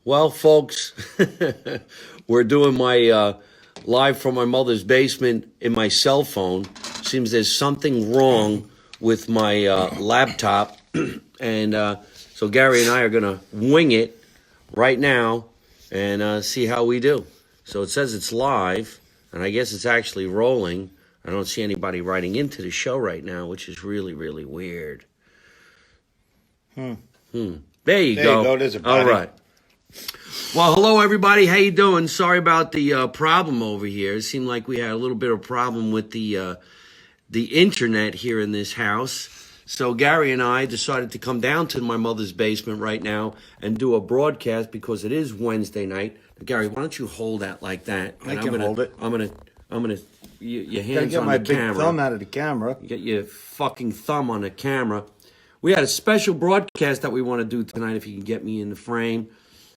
Well, folks, we're doing my live from my mother's basement in my cell phone. Seems there's something wrong with my laptop. And so Gary and I are going to wing it right now and see how we do. So it says it's live, and I guess it's actually rolling. I don't see anybody writing into the show right now, which is really, really weird. There you go. There you go. There's a buddy. All right. Well, hello, everybody. How you doing? Sorry about the problem over here. It seemed like we had a little bit of a problem with the internet here in this house. So Gary and I decided to come down to my mother's basement right now and do a broadcast because it is Wednesday night. Gary, why don't you hold that like that? I can hold it. I'm gonna. Your hands Gotta get on my the big camera. thumb out of the camera. You get your fucking thumb on the camera. We had a special broadcast that we want to do tonight. If you can get me in the frame.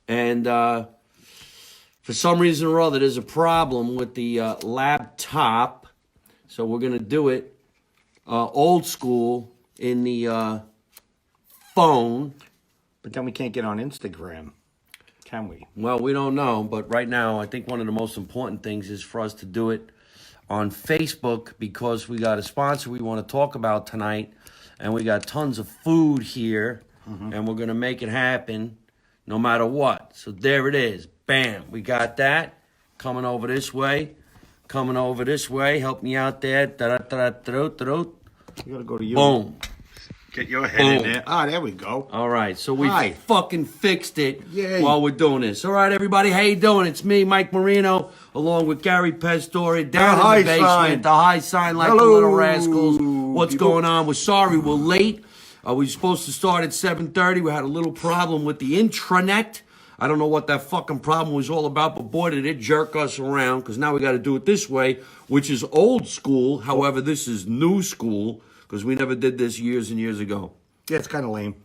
And for some reason or other, there's a problem with the laptop. So we're going to do it old school in the phone. But then we can't get on Instagram, can we? Well, we don't know. But right now, I think one of the most important things is for us to do it on Facebook because we got a sponsor we want to talk about tonight. And we got tons of food here. And we're going to make it happen. No matter what. So there it is. Bam. We got that. Coming over this way. Coming over this way. Help me out there. You gotta go to you. Boom. Get your head in there. Ah, there we go. All right. So we Hi. fucking fixed it Yay. while we're doing this. All right, everybody. How you doing? It's me, Mike Marino, along with Gary Pastore down in the basement. Sign. The high sign like Hello. the little rascals. What's going on? We're sorry we're late. We were supposed to start at 7:30. We had a little problem with the intranet. I don't know what that fucking problem was all about, but boy, did it jerk us around because now we got to do it this way, which is old school. However, this is new school because we never did this years and years ago. Yeah, it's kind of lame.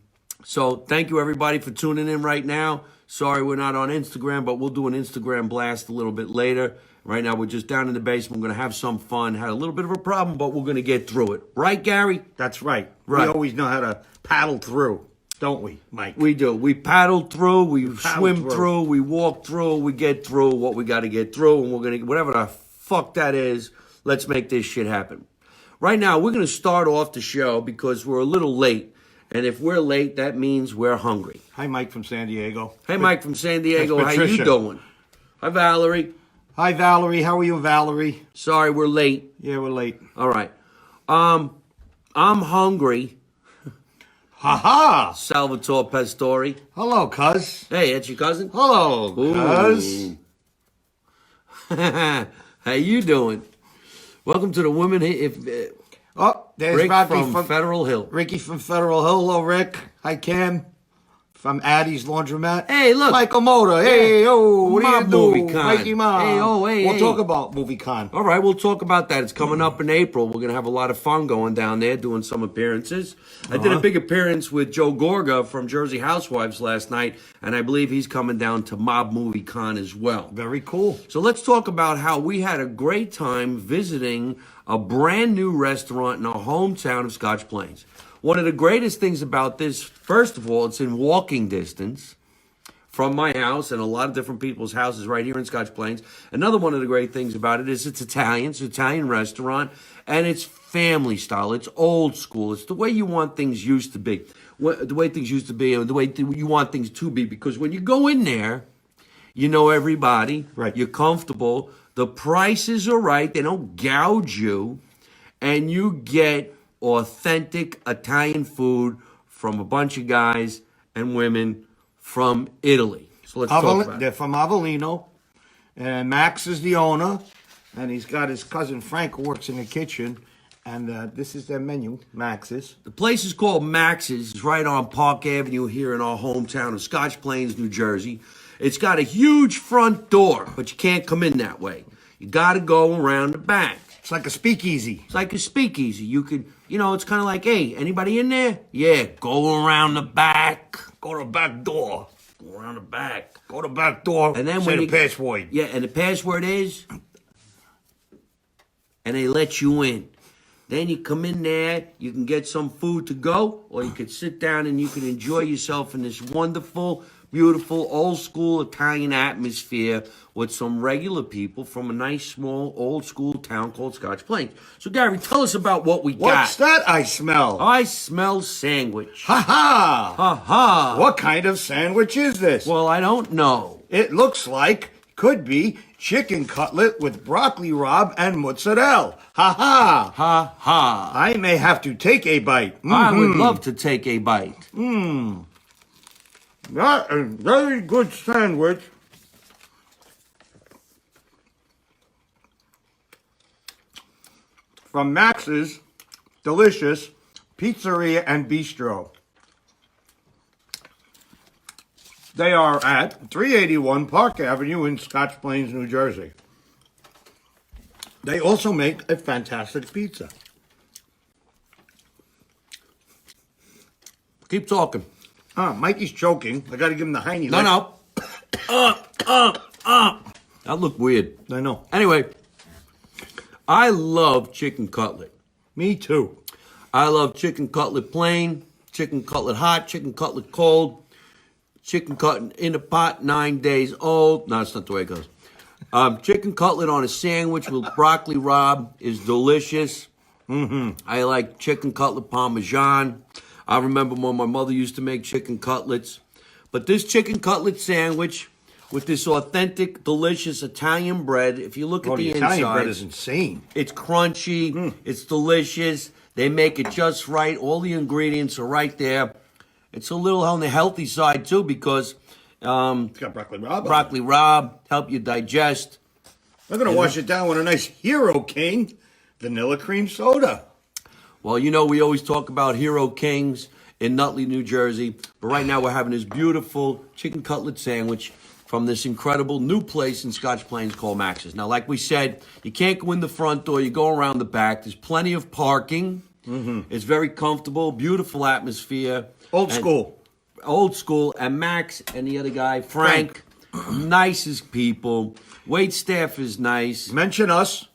So thank you, everybody, for tuning in right now. Sorry we're not on Instagram, but we'll do an Instagram blast a little bit later. Right now, we're just down in the basement. We're going to have some fun. Had a little bit of a problem, but we're going to get through it. Right, Gary? That's right. Right. We always know how to paddle through, don't we, Mike? We do. We paddle through. We paddle swim through. through. We walk through. We get through what we got to get through. And we're going to, whatever the fuck that is, let's make this shit happen. Right now, we're going to start off the show because we're a little late. And if we're late, that means we're hungry. Hi, Mike from San Diego. Hey, Mike from San Diego. That's How you Patricia. doing? Hi, Valerie. Hi, Valerie. How are you, Valerie? Sorry, we're late. Yeah, we're late. All right. I'm hungry. Ha-ha! Salvatore Pastore. Hello, cuz. Hey, that's your cousin? Hello, cuz. How you doing? Welcome to the women. Oh, there's Rick Rocky from Federal Hill. Ricky from Federal Hill. Hello, Rick. Hi, Cam. From Addie's Laundromat. Hey, look. Michael Motor. Hey, oh, what Mob do you do? Movie Con. Mikey Mob. Hey, oh, hey, We'll hey. talk about Movie Con. All right, we'll talk about that. It's coming up in April. We're going to have a lot of fun going down there, doing some appearances. I did a big appearance with Joe Gorga from Jersey Housewives last night, and I believe he's coming down to Mob Movie Con as well. Very cool. So let's talk about how we had a great time visiting a brand new restaurant in our hometown of Scotch Plains. One of the greatest things about this, first of all, it's in walking distance from my house and a lot of different people's houses right here in Scotch Plains. Another one of the great things about it is it's Italian. It's an Italian restaurant, and it's family style. It's old school. It's the way you want things used to be. The way things used to be and the way you want things to be. Because when you go in there, you know everybody. Right. You're comfortable. The prices are right. They don't gouge you. And you get authentic Italian food from a bunch of guys and women from Italy. So let's talk about They're it. from Avellino. And Max is the owner. And he's got his cousin Frank who works in the kitchen. And this is their menu, Max's. The place is called Max's. It's right on Park Avenue here in our hometown of Scotch Plains, New Jersey. It's got a huge front door, but you can't come in that way. You got to go around the back. It's like a speakeasy. It's like a speakeasy. You could, it's kind of like, hey, anybody in there? Yeah, go around the back. Go to the back door. Go around the back. Go to the back door. And then say when the you, password. Yeah, and the password is, and they let you in. Then you come in there, you can get some food to go, or you could sit down and you can enjoy yourself in this wonderful, beautiful, old school Italian atmosphere with some regular people from a nice, small, old school town called Scotch Plains. So, Gary, tell us about what we got. What's that I smell? I smell sandwich. Ha ha! Ha ha! What kind of sandwich is this? Well, I don't know. It looks like, could be, chicken cutlet with broccoli rabe and mozzarella. Ha ha! Ha ha! I may have to take a bite. I would love to take a bite. That is a very good sandwich. From Max's Delicious Pizzeria and Bistro. They are at 381 Park Avenue in Scotch Plains, New Jersey. They also make a fantastic pizza. Keep talking. Mikey's choking. I got to give him the hiney. No. That looked weird. I know. Anyway, I love chicken cutlet. Me too. I love chicken cutlet plain, chicken cutlet hot, chicken cutlet cold, chicken cutlet in a pot 9 days old. No, that's not the way it goes. Chicken cutlet on a sandwich with broccoli rabe is delicious. I like chicken cutlet parmesan. I remember when my mother used to make chicken cutlets. But this chicken cutlet sandwich with this authentic, delicious Italian bread, if you look at the inside, Italian bread is insane. it's crunchy, it's delicious. They make it just right. All the ingredients are right there. It's a little on the healthy side too because It's got broccoli rabe. broccoli rabe help you digest. I'm going to wash it down with a nice Hero King vanilla cream soda. Well, you know, we always talk about Hero Kings in Nutley, New Jersey. But right now we're having this beautiful chicken cutlet sandwich from this incredible new place in Scotch Plains called Max's. Now, like we said, you can't go in the front door. You go around the back. There's plenty of parking. It's very comfortable, beautiful atmosphere. Old school. Old school. And Max and the other guy, Frank. Nicest people. Wait staff is nice. Mention us.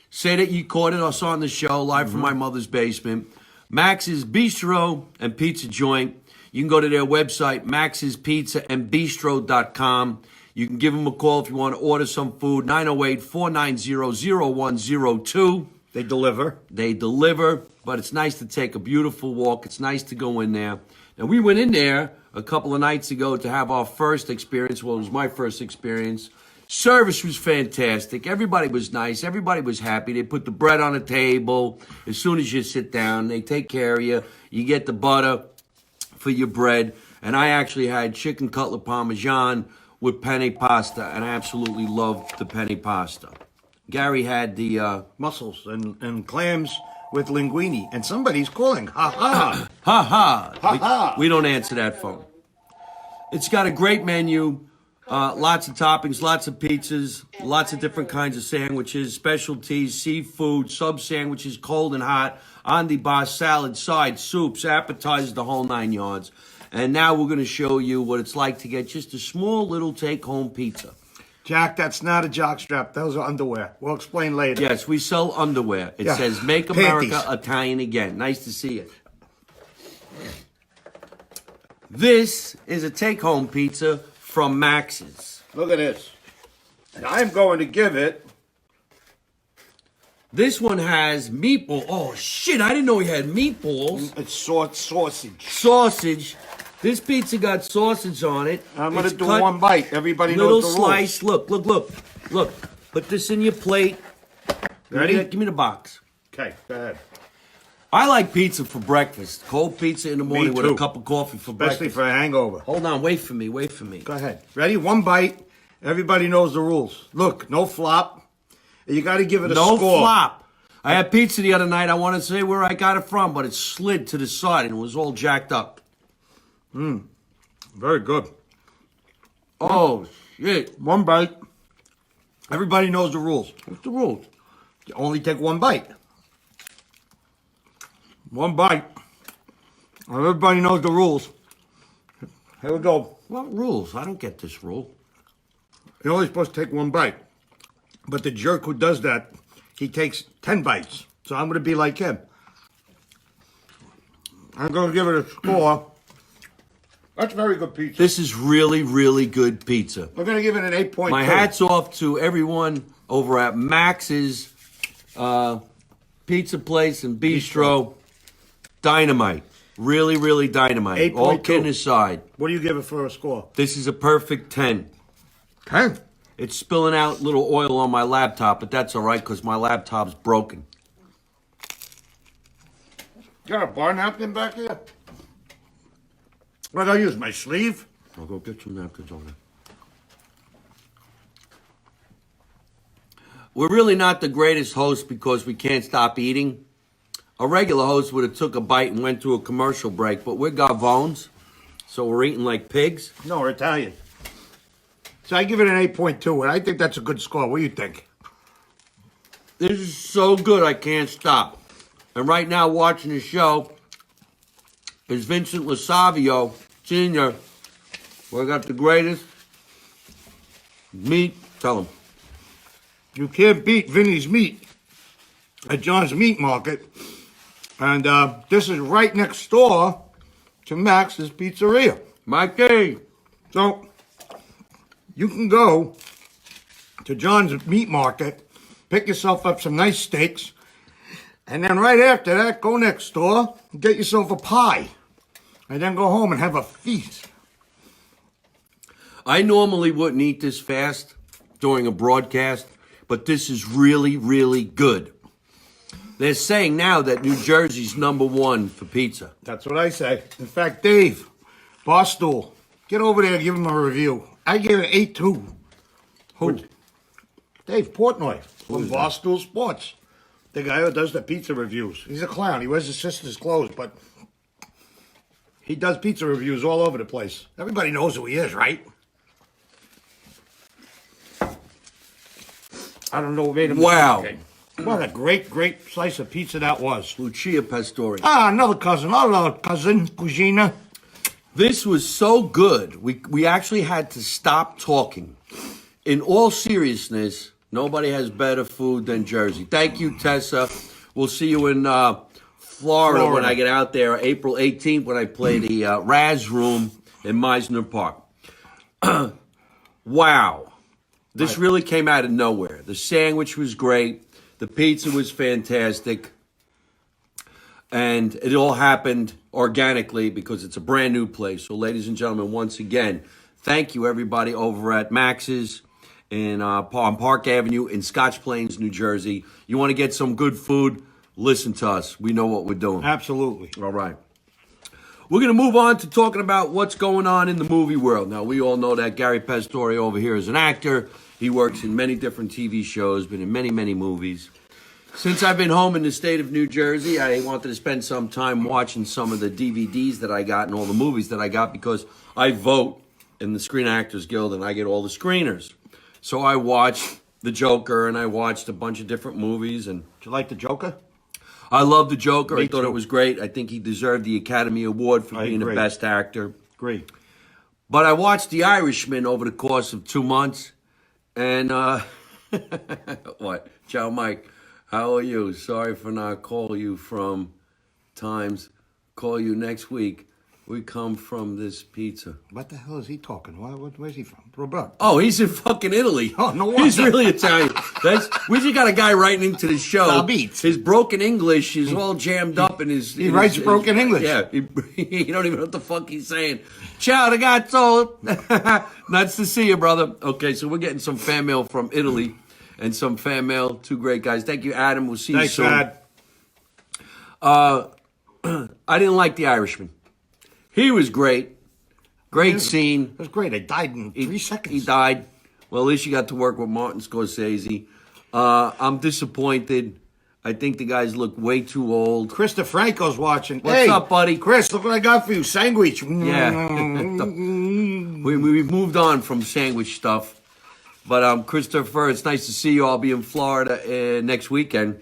Say that you caught it us on the show live from my mother's basement. Max's Bistro and Pizza Joint. You can go to their website, maxspizzaandbistro.com. You can give them a call if you want to order some food, 908-490-0102. They deliver. They deliver, but it's nice to take a beautiful walk. It's nice to go in there. And we went in there a couple of nights ago to have our first experience. Well, it was my first experience. Service was fantastic. Everybody was nice. Everybody was happy. They put the bread on the table. As soon as you sit down, they take care of you. You get the butter for your bread. And I actually had chicken cutlet parmesan with penne pasta, and I absolutely loved the penne pasta. Gary had the Mussels and clams with linguine. And somebody's calling. Ha ha. ha ha. Ha ha. We don't answer that phone. It's got a great menu. Lots of toppings, lots of pizzas, lots of different kinds of sandwiches, specialties, seafood, sub sandwiches, cold and hot, on the bar, salad, sides, soups, appetizers, the whole 9 yards. And now we're going to show you what it's like to get just a small little take-home pizza. Jack, that's not a jockstrap. Those are underwear. We'll explain later. Yes, we sell underwear. It Yeah. says, Make America Panties. Italian Again. Nice to see you. This is a take-home pizza from Max's. Look at this. And I'm going to give it. This one has meatball. Oh, shit, I didn't know he had meatballs. It's sausage. Sausage. This pizza got sausage on it. I'm going It's to do cut one bite. Everybody little knows the rules. slice. Look. Put this in your plate. Ready? Give me the box. Okay, go ahead. I like pizza for breakfast. Cold pizza in the morning with a too. cup of coffee for Especially breakfast. for a hangover. Hold on, wait for me. Go ahead. Ready? One bite. Everybody knows the rules. Look, no flop. You got to give it a No score. flop. I had pizza the other night. I want to say where I got it from, but it slid to the side and it was all jacked up. Very good. Oh, shit. One bite. Everybody knows the rules. What's the rules? You only take one bite. One bite. Everybody knows the rules. Here we go. What rules? I don't get this rule. You're only supposed to take one bite. But the jerk who does that, he takes 10 bites. So I'm going to be like him. I'm going to give it a score. That's very good pizza. This is really, really good pizza. We're going to give it an 8.2. My hat's off to everyone over at Max's Pizza Place and Bistro. Dynamite. Really, really dynamite. 8.2. All kidding aside. What do you give it for a score? This is a perfect 10. 10. It's spilling out little oil on my laptop, but that's all right because my laptop's broken. You got a bar napkin back here? What do I use? My sleeve? I'll go get some napkins over there. We're really not the greatest hosts because we can't stop eating. A regular host would have took a bite and went to a commercial break, but we're Gavones, so we're eating like pigs. No, we're Italian. So I give it an 8.2, and I think that's a good score. What do you think? This is so good I can't stop. And right now watching the show is Vincent Lasavio, Sr. We got the greatest meat. Tell him. You can't beat Vinny's Meat at John's Meat Market. And this is right next door to Max's Pizzeria. Mikey. So you can go to John's Meat Market, pick yourself up some nice steaks, and then right after that, go next door and get yourself a pie. And then go home and have a feast. I normally wouldn't eat this fast during a broadcast, but this is really, really good. They're saying now that New Jersey's #1 for pizza. That's what I say. In fact, Dave, Barstool, get over there and give him a review. I gave it 8.2. Who? Dave Portnoy from Barstool Sports. The guy who does the pizza reviews. He's a clown. He wears his sister's clothes, but he does pizza reviews all over the place. Everybody knows who he is, right? I don't know what made him. Wow. Okay. What a great, great slice of pizza that was. Lucia Pastore. Ah, another cousin, Cugina. This was so good. We actually had to stop talking. In all seriousness, nobody has better food than Jersey. Thank you, Tessa. We'll see you in Florida when I get out there, April 18th, when I play the Raz Room in Meisner Park. Wow. This really came out of nowhere. The sandwich was great. The pizza was fantastic. And it all happened organically because it's a brand new place. So, ladies and gentlemen, once again, thank you, everybody, over at Max's on Park Avenue in Scotch Plains, New Jersey. You want to get some good food? Listen to us. We know what we're doing. Absolutely. All right. We're going to move on to talking about what's going on in the movie world. Now, we all know that Gary Pastore over here is an actor. He works in many different TV shows, been in many, many movies. Since I've been home in the state of New Jersey, I wanted to spend some time watching some of the DVDs that I got and all the movies that I got because I vote in the Screen Actors Guild and I get all the screeners. So I watched The Joker and I watched a bunch of different movies. And Did you like the Joker? I love The Joker. Me I thought too. it was great. I think he deserved the Academy Award for being the agree. best actor. Agree. But I watched The Irishman over the course of 2 months. And, what? Ciao, Mike. How are you? Sorry for not calling you from times. Call you next week. We come from this pizza. What the hell is he talking? Where's he from? Robert. Oh, he's in fucking Italy. Oh, no wonder. He's really Italian. We just got a guy writing into the show. Nah, beats. His broken English is all jammed up in his... He writes broken English. Yeah. You don't even know what the fuck he's saying. Ciao, ragazzo. Nice to see you, brother. Okay, so we're getting some fan mail from Italy and some fan mail. Two great guys. Thank you, Adam. We'll see you soon. Thanks, Dad. I didn't like The Irishman. He was great. Great scene. It was great. I died in 3 seconds. He died. Well, at least you got to work with Martin Scorsese. I'm disappointed. I think the guys look way too old. Chris DeFranco's watching. What's up, buddy? Chris, look what I got for you. Sandwich. Yeah. We've moved on from sandwich stuff. But Christopher, it's nice to see you. I'll be in Florida next weekend.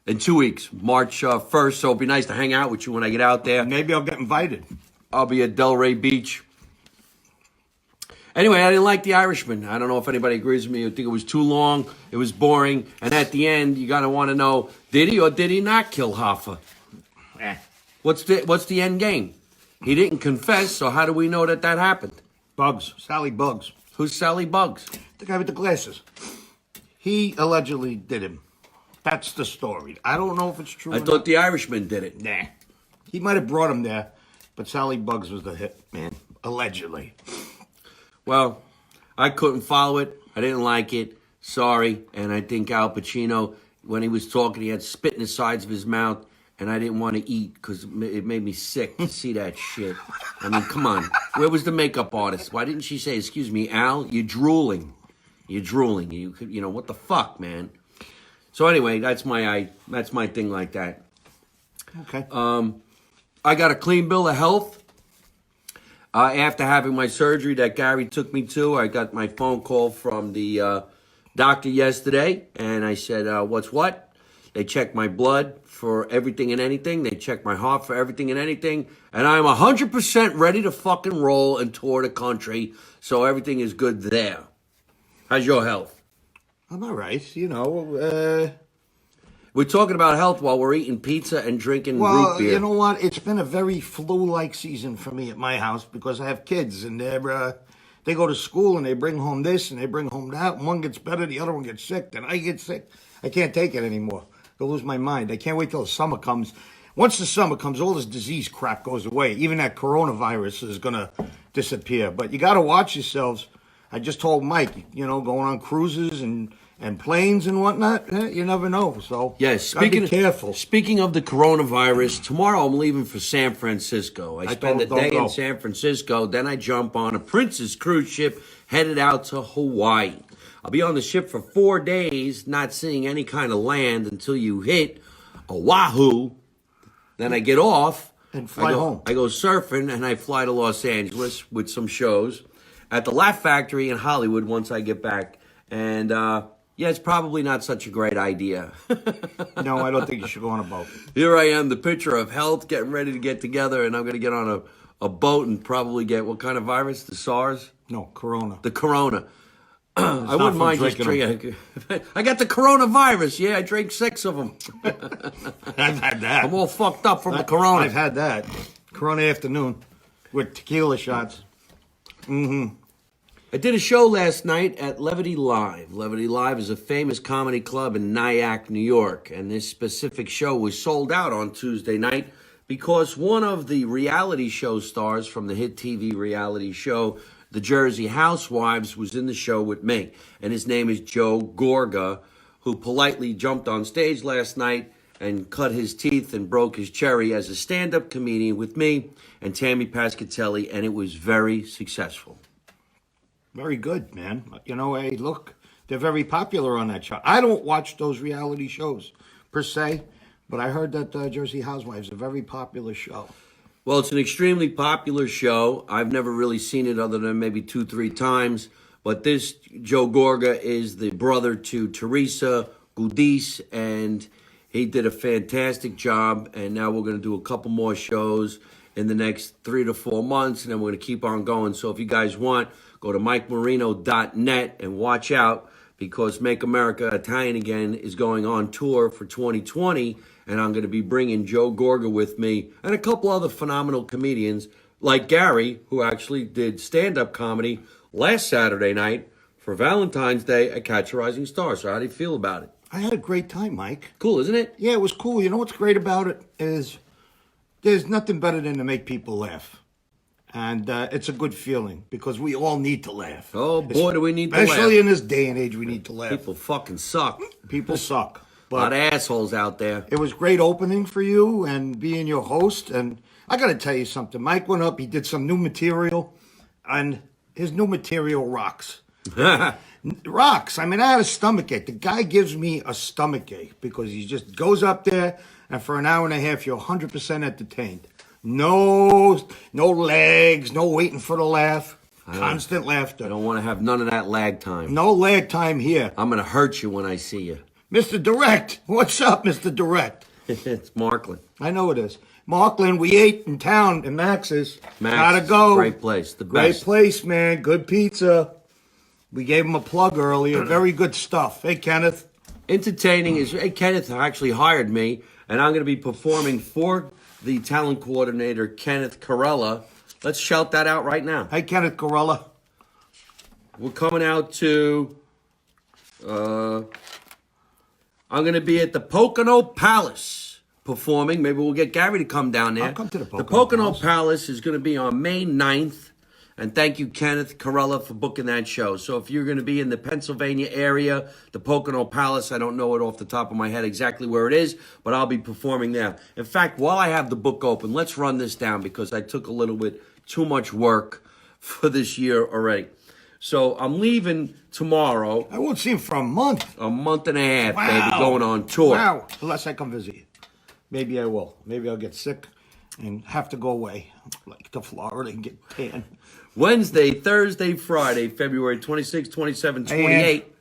In 2 weeks, March 1st. So it'll be nice to hang out with you when I get out there. Maybe I'll get invited. I'll be at Delray Beach. Anyway, I didn't like The Irishman. I don't know if anybody agrees with me. I think it was too long. It was boring. And at the end, you got to want to know, did he or did he not kill Hoffa? What's the end game? He didn't confess, so how do we know that happened? Bugs. Sally Bugs. Who's Sally Bugs? The guy with the glasses. He allegedly did him. That's the story. I don't know if it's true I or thought not. The Irishman did it. Nah. He might have brought him there, but Sally Bugs was the hit man. Allegedly. Well, I couldn't follow it. I didn't like it. Sorry. And I think Al Pacino, when he was talking, he had spit in the sides of his mouth. And I didn't want to eat because it made me sick to see that shit. I mean, come on. Where was the makeup artist? Why didn't she say, excuse me, Al, you're drooling. You're drooling. You know, what the fuck, man? So anyway, that's my thing like that. Okay. I got a clean bill of health. After having my surgery that Gary took me to, I got my phone call from the doctor yesterday. And I said, what's what? They checked my blood for everything and anything. They checked my heart for everything and anything. And I'm 100% ready to fucking roll and tour the country. So everything is good there. How's your health? I'm all right. You know, We're talking about health while we're eating pizza and drinking well, root beer. you know what? It's been a very flu-like season for me at my house because I have kids and they go to school and they bring home this and they bring home that. And one gets better, the other one gets sick, then I get sick. I can't take it anymore. I lose my mind. I can't wait till the summer comes. Once the summer comes, all this disease crap goes away. Even that coronavirus is going to disappear. But you got to watch yourselves. I just told Mike, you know, going on cruises and planes and whatnot, you never know. So Yeah, be careful. Speaking of the coronavirus, tomorrow I'm leaving for San Francisco. I spend a day in San Francisco, then I jump on a Princess cruise ship headed out to Hawaii. I'll be on the ship for 4 days, not seeing any kind of land until you hit Oahu. Then I get off. And fly home. I go surfing, and I fly to Los Angeles with some shows at the Laugh Factory in Hollywood once I get back. And, yeah, it's probably not such a great idea. No, I don't think you should go on a boat. Here I am, the picture of health, getting ready to get together, and I'm going to get on a boat and probably get what kind of virus? The SARS? No, Corona. The Corona. I wouldn't mind just drinking drinking. I got the coronavirus. Yeah, I drank 6 of them. I've had that. I'm all fucked up from the Corona. I've had that. Corona afternoon with tequila shots. Mm-hmm. I did a show last night at Levity Live. Levity Live is a famous comedy club in Nyack, New York. And this specific show was sold out on Tuesday night because one of the reality show stars from the hit TV reality show, The Jersey Housewives, was in the show with me. And his name is Joe Gorga, who politely jumped on stage last night and cut his teeth and broke his cherry as a stand-up comedian with me and Tammy Pascatelli, and it was very successful. Very good, man. You know, hey, look, they're very popular on that show. I don't watch those reality shows, per se, but I heard that Jersey Housewives is a very popular show. Well, it's an extremely popular show. I've never really seen it other than maybe 2-3 times. But this Joe Gorga is the brother to Teresa Giudice, and he did a fantastic job. And now we're going to do a couple more shows in the next 3 to 4 months, and then we're going to keep on going. So if you guys want, go to MikeMarino.net and watch out, because Make America Italian Again is going on tour for 2020. And I'm going to be bringing Joe Gorga with me and a couple other phenomenal comedians like Gary, who actually did stand-up comedy last Saturday night for Valentine's Day at Catch a Rising Star. So how do you feel about it? I had a great time, Mike. Cool, isn't it? Yeah, it was cool. You know what's great about it is there's nothing better than to make people laugh. And it's a good feeling because we all need to laugh. Oh, boy, do we need to laugh. Especially in this day and age, we need to laugh. People fucking suck. People suck. A lot of assholes out there. It was great opening for you and being your host. And I got to tell you something. Mike went up, he did some new material, and his new material rocks. Rocks. I mean, I had a stomachache. The guy gives me a stomachache because he just goes up there, and for an hour and a half, you're 100% entertained. No legs, no waiting for the laugh. Constant laughter. I don't want to have none of that lag time. No lag time here. I'm going to hurt you when I see you. Mr. Direct. What's up, Mr. Direct? It's Markland. I know it is. Markland, we ate in town in Max's. Gotta Max's, go. great place, the Great best. place, man. Good pizza. We gave him a plug earlier. Very good stuff. Hey, Kenneth. Entertaining is, hey, Kenneth actually hired me, and I'm going to be performing for the talent coordinator, Kenneth Corella. Let's shout that out right now. Hey, Kenneth Corella. We're coming out to, I'm going to be at the Pocono Palace performing. Maybe we'll get Gary to come down there. I'll come to the Pocono Pocono Palace. Palace is going to be on May 9th. And thank you, Kenneth Corella, for booking that show. So if you're going to be in the Pennsylvania area, the Pocono Palace, I don't know it off the top of my head exactly where it is, but I'll be performing there. In fact, while I have the book open, let's run this down because I took a little bit too much work for this year already. So I'm leaving tomorrow, I won't see him for a month. a month and a half, Wow. baby, going on tour. Wow. Unless I come visit you. Maybe I will. Maybe I'll get sick and have to go away, like to Florida and get tan. Wednesday, Thursday, Friday, February 26, 27, Hey, 28,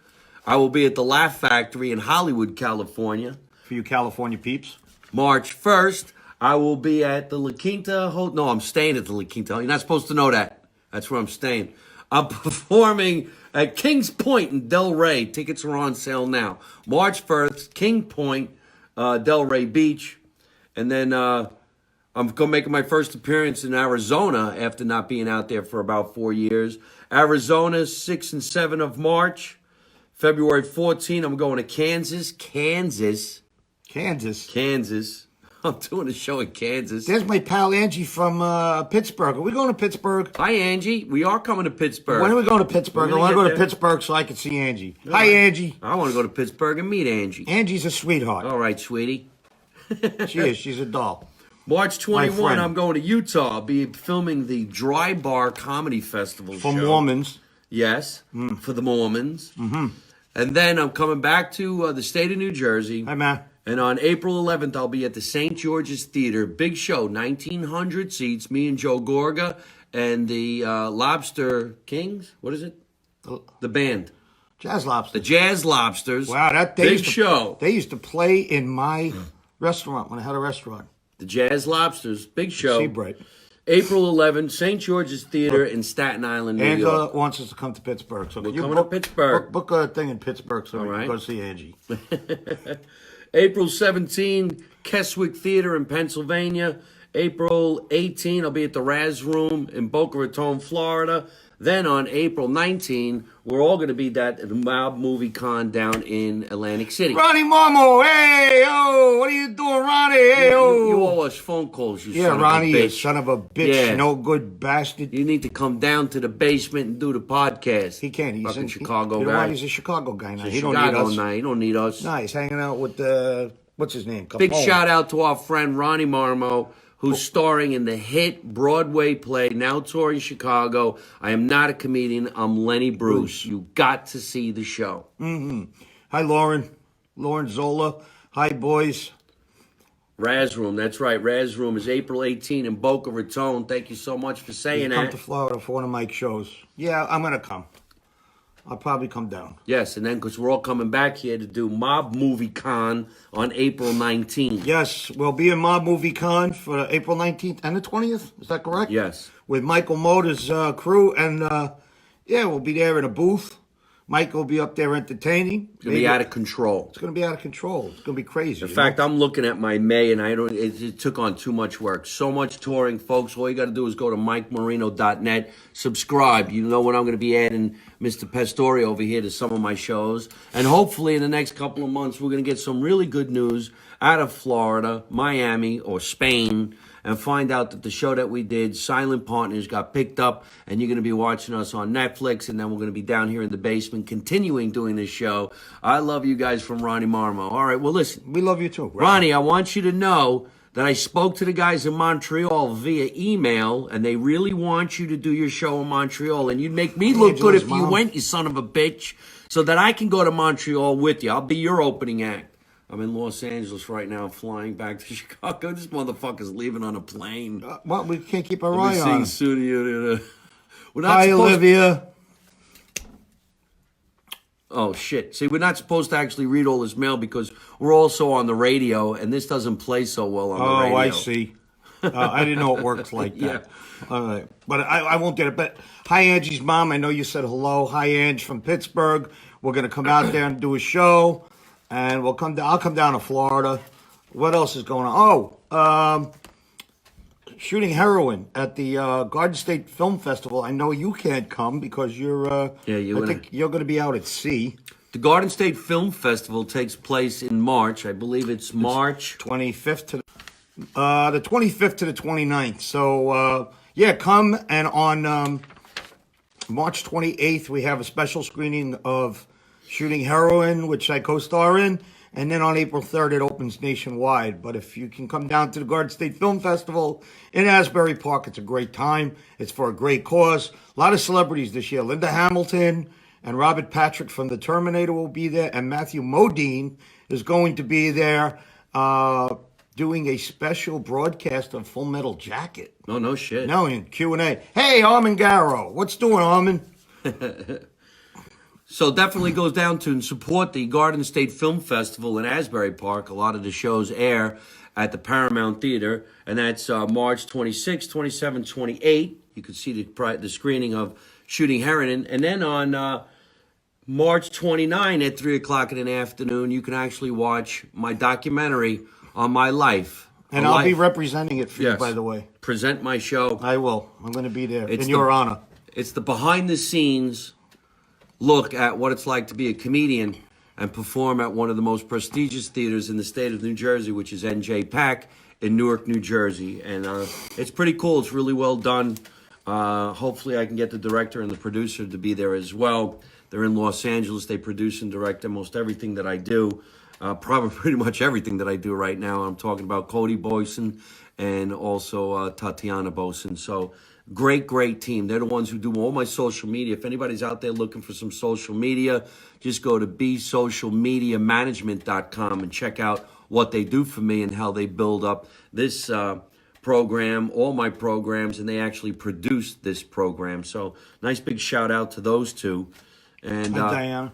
I will be at the Laugh Factory in Hollywood, California. For you California peeps. March 1st, I will be at the La Quinta Hotel. No, I'm staying at the La Quinta. You're not supposed to know that. That's where I'm staying. I'm performing at Kings Point in Delray. Tickets are on sale now. March 1st, King Point, Delray Beach. And then I'm going to make my first appearance in Arizona after not being out there for about 4 years. Arizona, 6 and 7 of March. February 14, I'm going to Kansas. Kansas. I'm doing a show in Kansas. There's my pal Angie from Pittsburgh. Are we going to Pittsburgh? Hi, Angie. We are coming to Pittsburgh. When are we going to Pittsburgh? I We're want to gonna go to get there. Pittsburgh so I can see Angie. Hi, Angie. I want to go to Pittsburgh and meet Angie. Angie's a sweetheart. All right, sweetie. She is. She's a doll. March 21, friend. I'm going to Utah. I'll be filming the Dry Bar Comedy Festival For show. Mormons. Yes, for the Mormons. Mm-hmm. And then I'm coming back to the state of New Jersey. Hi, man. And on April 11th, I'll be at the St. George's Theater. Big show, 1,900 seats. Me and Joe Gorga and the Lobster Kings. What is it? The band. Jazz Lobster. The Jazz Lobsters. Wow, that big show. They used to play in my restaurant when I had a restaurant. The Jazz Lobsters. Big show. Seabright. April 11th, St. George's Theater in Staten Island, New Angela York. wants us to come to Pittsburgh. So We're you coming to Pittsburgh. Book a thing in Pittsburgh so we right. can go see Angie. April 17, Keswick Theater in Pennsylvania. April 18, I'll be at the Raz Room in Boca Raton, Florida. Then on April 19, we're all going to be at the Mob Movie Con down in Atlantic City. Ronnie Momo, hey, oh, what are you doing, Ronnie? Hey, oh. You owe us phone calls, you Yeah, son Ronnie, of a you bitch. son of a bitch, Yeah. no good bastard. You need to come down to the basement and do the podcast. He can't. He's Fucking in Chicago you know guy. what? He's a Chicago guy now. He's He a don't need Chicago us. now. He don't need us. No, he's hanging out with what's his name? Big Capone. shout out to our friend Ronnie Marmo, who's starring in the hit Broadway play, now touring Chicago. I am not a comedian. I'm Lenny Bruce. You got to see the show. Hi, Lauren. Lauren Zola. Hi, boys. Raz Room, that's right. Raz Room is April 18 in Boca Raton. Thank you so much for saying Come that. to Florida for one of Mike's shows. Yeah, I'm gonna come. I'll probably come down. Yes, and then because we're all coming back here to do Mob Movie Con on April 19th. Yes, we'll be in Mob Movie Con for April 19th and the 20th. Is that correct? Yes. With Michael Motor's crew, and yeah, we'll be there in a booth. Mike will be up there entertaining. It's going to be out of control. It's going to be out of control. It's going to be crazy. In fact, I'm looking at my May, and it took on too much work. So much touring, folks. All you got to do is go to MikeMarino.net, subscribe. You know when I'm going to be adding Mr. Pastore over here to some of my shows. And hopefully in the next couple of months, we're going to get some really good news out of Florida, Miami, or Spain, and find out that the show that we did, Silent Partners, got picked up, and you're going to be watching us on Netflix, and then we're going to be down here in the basement continuing doing this show. I love you guys from Ronnie Marmo. All right, well, listen. We love you too. Ronnie, I want you to know that I spoke to the guys in Montreal via email, and they really want you to do your show in Montreal, and you'd make me look good Angela's if you mom. went, you son of a bitch, so that I can go to Montreal with you. I'll be your opening act. I'm in Los Angeles right now, flying back to Chicago. This motherfucker's leaving on a plane. Well, we can't keep our I'll be eye seeing on. soon. We're not Hi, supposed. Olivia. Oh shit! See, we're not supposed to actually read all this mail because we're also on the radio, and this doesn't play so well on the radio. Oh, I see. I didn't know it works like that. Yeah. All right. But I won't get it. But hi, Angie's mom. I know you said hello. Hi, Ange from Pittsburgh. We're going to come out there and do a show. And we'll come down. I'll come down to Florida. What else is going on? Oh, shooting heroin at the Garden State Film Festival. I know you can't come because you're. I think you're going to be out at sea. The Garden State Film Festival takes place in March. I believe it's March 25th to the 25th to the 29th. So yeah, come, and on March 28th we have a special screening of Shooting Heroin, which I co-star in, and then on April 3rd it opens nationwide. But if you can come down to the Garden State Film Festival in Asbury Park, it's a great time. It's for a great cause. A lot of celebrities this year. Linda Hamilton and Robert Patrick from The Terminator will be there, and Matthew Modine is going to be there doing a special broadcast of Full Metal Jacket. Oh, no shit. No, in Q&A. Hey, Armin Garrow. What's doing, Armin? So definitely goes down to and support the Garden State Film Festival in Asbury Park. A lot of the shows air at the Paramount Theater, and that's March 26, 27, 28. You can see the screening of Shooting Heroin. And then on March 29 at 3 o'clock in the afternoon, you can actually watch my documentary on my life. And I'll be representing it for you, by the way. Present my show. I will. I'm going to be there in your honor. It's the behind-the-scenes look at what it's like to be a comedian and perform at one of the most prestigious theaters in the state of New Jersey, which is NJPAC in Newark, New Jersey. And it's pretty cool. It's really well done. Hopefully I can get the director and the producer to be there as well. They're in Los Angeles. They produce and direct almost everything that I do. Probably pretty much everything that I do right now. I'm talking about Cody Boyson and also Tatiana Boyson. So great team. They're the ones who do all my social media. If anybody's out there looking for some social media, just go to besocialmediamanagement.com and check out what they do for me and how they build up this program, all my programs, and they actually produce this program. So nice big shout out to those two. And Diana.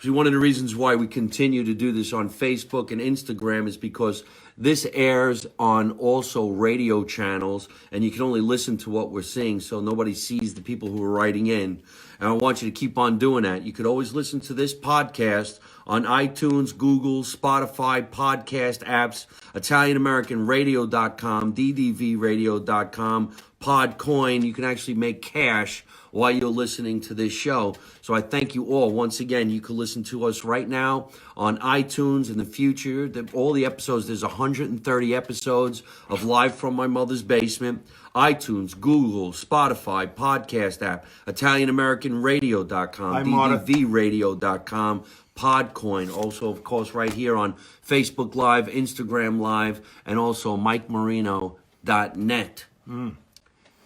See, one of the reasons why we continue to do this on Facebook and Instagram is because this airs on also radio channels, and you can only listen to what we're seeing, so nobody sees the people who are writing in. And I want you to keep on doing that. You could always listen to this podcast on iTunes, Google, Spotify, podcast apps, ItalianAmericanRadio.com, DDVRadio.com, Podcoin. You can actually make cash while you're listening to this show. So I thank you all. Once again, you can listen to us right now on iTunes in the future. All the episodes, there's 130 episodes of Live from My Mother's Basement. iTunes, Google, Spotify, podcast app, ItalianAmericanRadio.com, DDVRadio.com, Podcoin. Also, of course, right here on Facebook Live, Instagram Live, and also MikeMarino.net.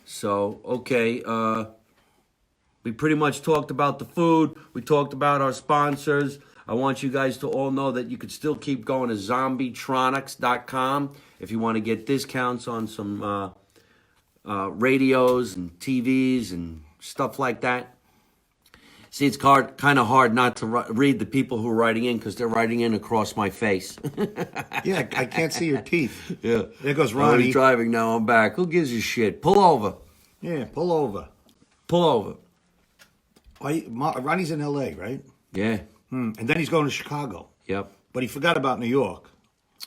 So, okay, we pretty much talked about the food. We talked about our sponsors. I want you guys to all know that you could still keep going to zombietronics.com if you want to get discounts on some radios and TVs and stuff like that. See, it's kind of hard not to read the people who are writing in because they're writing in across my face. Yeah, I can't see your teeth. Yeah. There goes I Ronnie. was driving, now I'm back. Who gives a shit? Pull over. Yeah, pull over. Pull over. Ronnie's in L.A., right? Yeah. And then he's going to Chicago. Yep. But he forgot about New York.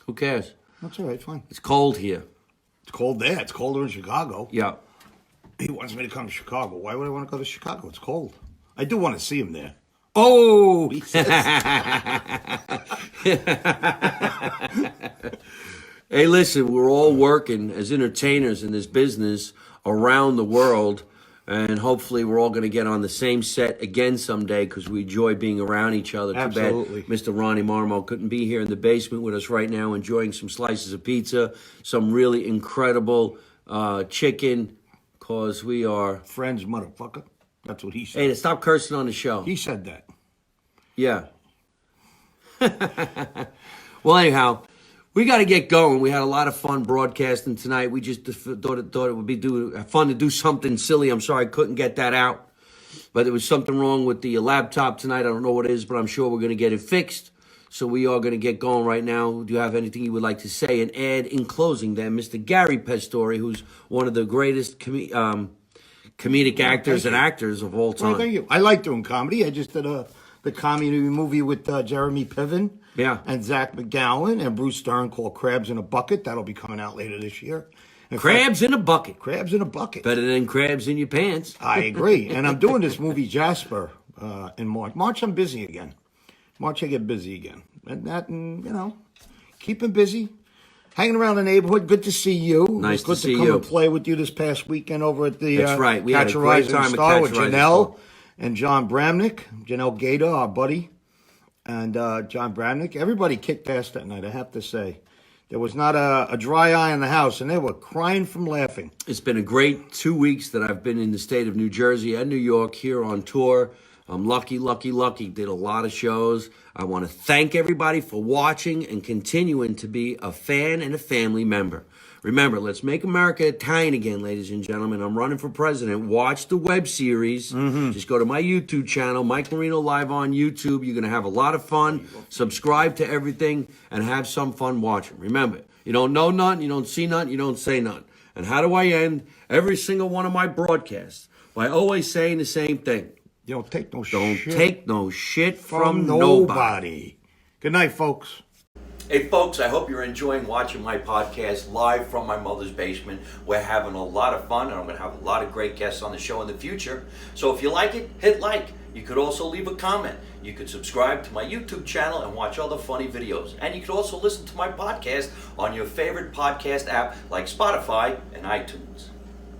Who cares? That's all right, fine. It's cold here. It's cold there. It's colder in Chicago. Yeah. He wants me to come to Chicago. Why would I want to go to Chicago? It's cold. I do want to see him there. Oh, he says. Hey, listen, we're all working as entertainers in this business around the world. And hopefully we're all going to get on the same set again someday because we enjoy being around each other. Absolutely. Too bad Mr. Ronnie Marmo couldn't be here in the basement with us right now enjoying some slices of pizza, some really incredible chicken, because we are... Friends, motherfucker. That's what he said. Hey, stop cursing on the show. He said that. Yeah. Well, anyhow... We got to get going. We had a lot of fun broadcasting tonight. We just thought it would be fun to do something silly. I'm sorry I couldn't get that out. But there was something wrong with the laptop tonight. I don't know what it is, but I'm sure we're going to get it fixed. So we are going to get going right now. Do you have anything you would like to say and add in closing then, Mr. Gary Pastore, who's one of the greatest comedic actors and actors of all time? Well, thank you. I like doing comedy. I just did the comedy movie with Jeremy Piven and Zach McGowan and Bruce Stern called Crabs in a Bucket. That'll be coming out later this year. Crabs in a bucket. Crabs in a bucket. Better than crabs in your pants. I agree. And I'm doing this movie, Jasper, in March. March, I'm busy again. March, I get busy again. And keeping busy. Hanging around the neighborhood. Good to see you. Nice it was to good see come you. and play with you this past weekend over at the That's right. We had a Catch a great Rising time at Star Catch with a Rising Janelle Star. and John Bramnick. Janelle Gator, our buddy, and John Bramnick. Everybody kicked ass that night, I have to say. There was not a dry eye in the house, and they were crying from laughing. It's been a great 2 weeks that I've been in the state of New Jersey and New York here on tour. I'm lucky. Did a lot of shows. I want to thank everybody for watching and continuing to be a fan and a family member. Remember, let's make America Italian again, ladies and gentlemen. I'm running for president. Watch the web series. Just go to my YouTube channel, Mike Marino Live on YouTube. You're going to have a lot of fun. Subscribe to everything and have some fun watching. Remember, you don't know none, you don't see none, you don't say none. And how do I end every single one of my broadcasts? By always saying the same thing. You don't take no Don't shit take no shit from nobody. nobody. Good night, folks. Hey folks, I hope you're enjoying watching my podcast live from my mother's basement. We're having a lot of fun, and I'm going to have a lot of great guests on the show in the future. So if you like it, hit like. You could also leave a comment. You could subscribe to my YouTube channel and watch other funny videos. And you could also listen to my podcast on your favorite podcast app like Spotify and iTunes.